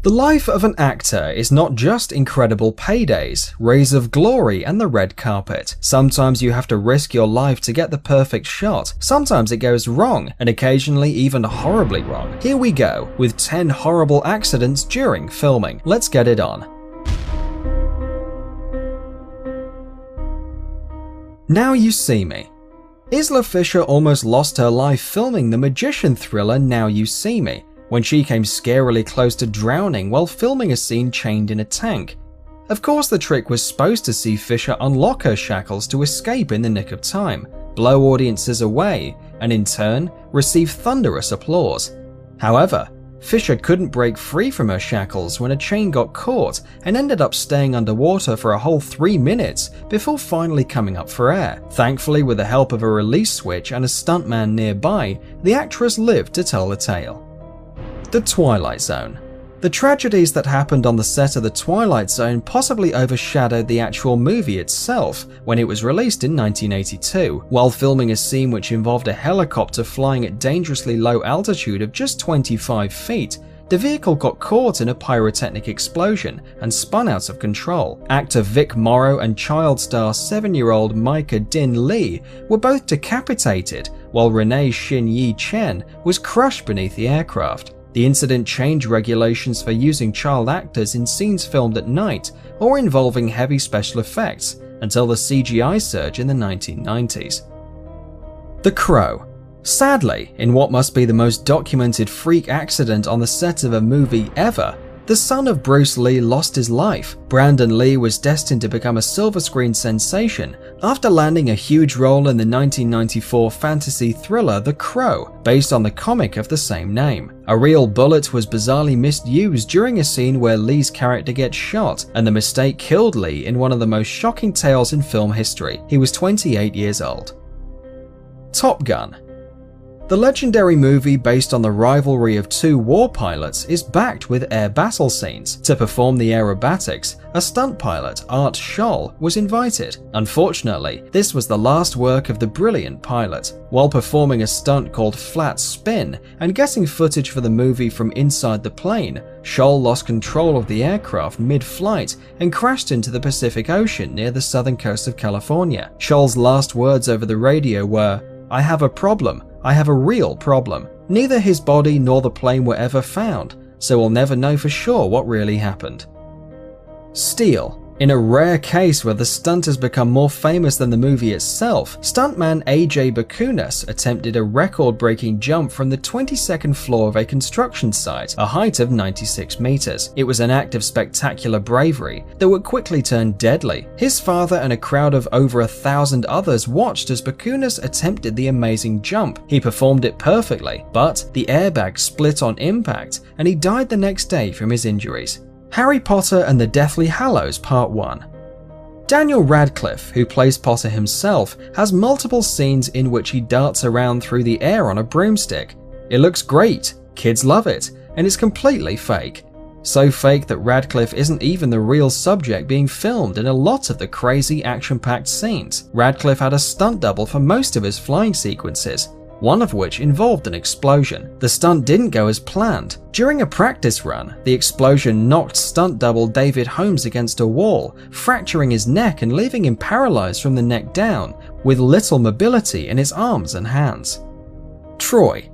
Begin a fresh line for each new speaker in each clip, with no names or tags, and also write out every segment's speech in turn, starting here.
The life of an actor is not just incredible paydays, rays of glory, and the red carpet. Sometimes you have to risk your life to get the perfect shot, sometimes it goes wrong, and occasionally even horribly wrong. Here we go, with 10 horrible accidents during filming. Let's get it on. Now You See Me. Isla Fisher almost lost her life filming the magician thriller Now You See Me, when she came scarily close to drowning while filming a scene chained in a tank. Of course, the trick was supposed to see Fisher unlock her shackles to escape in the nick of time, blow audiences away, and in turn, receive thunderous applause. However, Fisher couldn't break free from her shackles when a chain got caught and ended up staying underwater for a whole 3 minutes before finally coming up for air. Thankfully, with the help of a release switch and a stuntman nearby, the actress lived to tell the tale. The Twilight Zone. The tragedies that happened on the set of The Twilight Zone possibly overshadowed the actual movie itself when it was released in 1982. While filming a scene which involved a helicopter flying at dangerously low altitude of just 25 feet, the vehicle got caught in a pyrotechnic explosion and spun out of control. Actor Vic Morrow and child star 7-year-old Micah Din Lee were both decapitated, while Renee Shin Yi Chen was crushed beneath the aircraft. The incident changed regulations for using child actors in scenes filmed at night or involving heavy special effects until the CGI surge in the 1990s. The Crow. Sadly, in what must be the most documented freak accident on the set of a movie ever, the son of Bruce Lee lost his life. Brandon Lee was destined to become a silver screen sensation after landing a huge role in the 1994 fantasy thriller The Crow, based on the comic of the same name. A real bullet was bizarrely misused during a scene where Lee's character gets shot, and the mistake killed Lee in one of the most shocking tales in film history. He was 28 years old. Top Gun. The legendary movie based on the rivalry of two war pilots is backed with air battle scenes. To perform the aerobatics, a stunt pilot, Art Scholl, was invited. Unfortunately, this was the last work of the brilliant pilot. While performing a stunt called Flat Spin and getting footage for the movie from inside the plane, Scholl lost control of the aircraft mid-flight and crashed into the Pacific Ocean near the southern coast of California. Scholl's last words over the radio were, "I have a problem. I have a real problem." Neither his body nor the plane were ever found, so we'll never know for sure what really happened. Steel. In a rare case where the stunt has become more famous than the movie itself, stuntman AJ Bakunis attempted a record-breaking jump from the 22nd floor of a construction site, a height of 96 meters. It was an act of spectacular bravery that would quickly turn deadly. His father and a crowd of over 1,000 others watched as Bakunis attempted the amazing jump. He performed it perfectly, but the airbag split on impact and he died the next day from his injuries. Harry Potter and the Deathly Hallows Part 1. Daniel Radcliffe, who plays Potter himself, has multiple scenes in which he darts around through the air on a broomstick. It looks great, kids love it, and it's completely fake. So fake that Radcliffe isn't even the real subject being filmed in a lot of the crazy action-packed scenes. Radcliffe had a stunt double for most of his flying sequences, one of which involved an explosion. The stunt didn't go as planned. During a practice run, the explosion knocked stunt double David Holmes against a wall, fracturing his neck and leaving him paralyzed from the neck down, with little mobility in his arms and hands. Troy.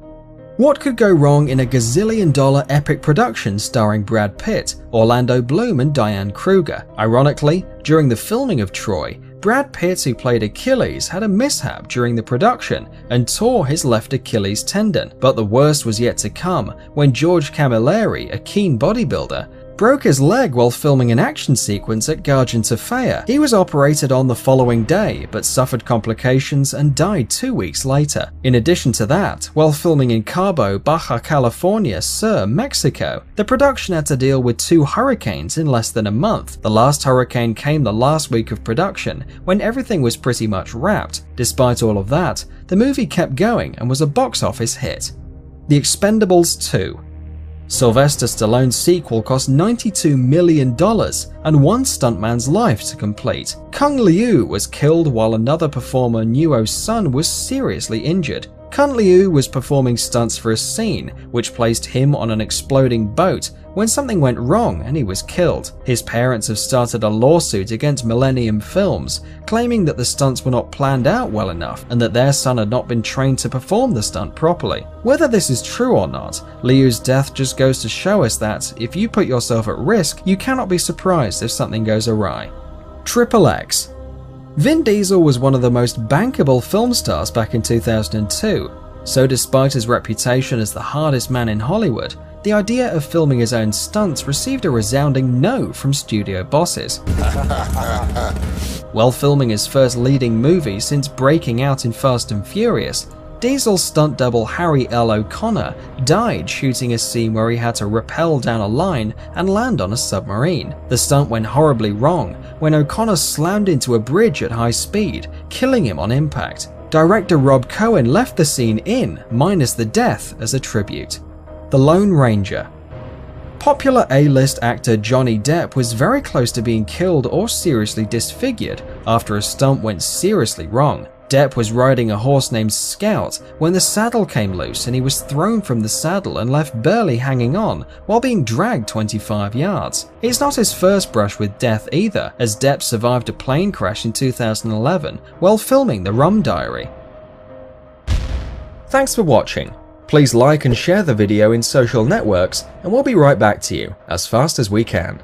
What could go wrong in a gazillion-dollar epic production starring Brad Pitt, Orlando Bloom, and Diane Kruger? Ironically, during the filming of Troy, Brad Pitt, who played Achilles, had a mishap during the production and tore his left Achilles tendon. But the worst was yet to come when George Camilleri, a keen bodybuilder, broke his leg while filming an action sequence at Garganta. He was operated on the following day, but suffered complications and died 2 weeks later. In addition to that, while filming in Cabo, Baja California Sur, Mexico, the production had to deal with 2 hurricanes in less than a month. The last hurricane came the last week of production, when everything was pretty much wrapped. Despite all of that, the movie kept going and was a box office hit. The Expendables 2. Sylvester Stallone's sequel cost $92 million and one stuntman's life to complete. Kung Liu was killed while another performer, Nuo's son, was seriously injured. Kung Liu was performing stunts for a scene which placed him on an exploding boat when something went wrong and he was killed. His parents have started a lawsuit against Millennium Films, claiming that the stunts were not planned out well enough and that their son had not been trained to perform the stunt properly. Whether this is true or not, Liu's death just goes to show us that if you put yourself at risk, you cannot be surprised if something goes awry. Triple X. Vin Diesel was one of the most bankable film stars back in 2002, so despite his reputation as the hardest man in Hollywood, the idea of filming his own stunts received a resounding no from studio bosses. While filming his first leading movie since breaking out in Fast and Furious, Diesel's stunt double Harry L. O'Connor died shooting a scene where he had to rappel down a line and land on a submarine. The stunt went horribly wrong when O'Connor slammed into a bridge at high speed, killing him on impact. Director Rob Cohen left the scene in, minus the death, as a tribute. The Lone Ranger. Popular A-list actor Johnny Depp was very close to being killed or seriously disfigured after a stunt went seriously wrong. Depp was riding a horse named Scout when the saddle came loose and he was thrown from the saddle and left barely hanging on while being dragged 25 yards. It's not his first brush with death either, as Depp survived a plane crash in 2011 while filming The Rum Diary. Thanks for watching. Please like and share the video in social networks, and we'll be right back to you as fast as we can.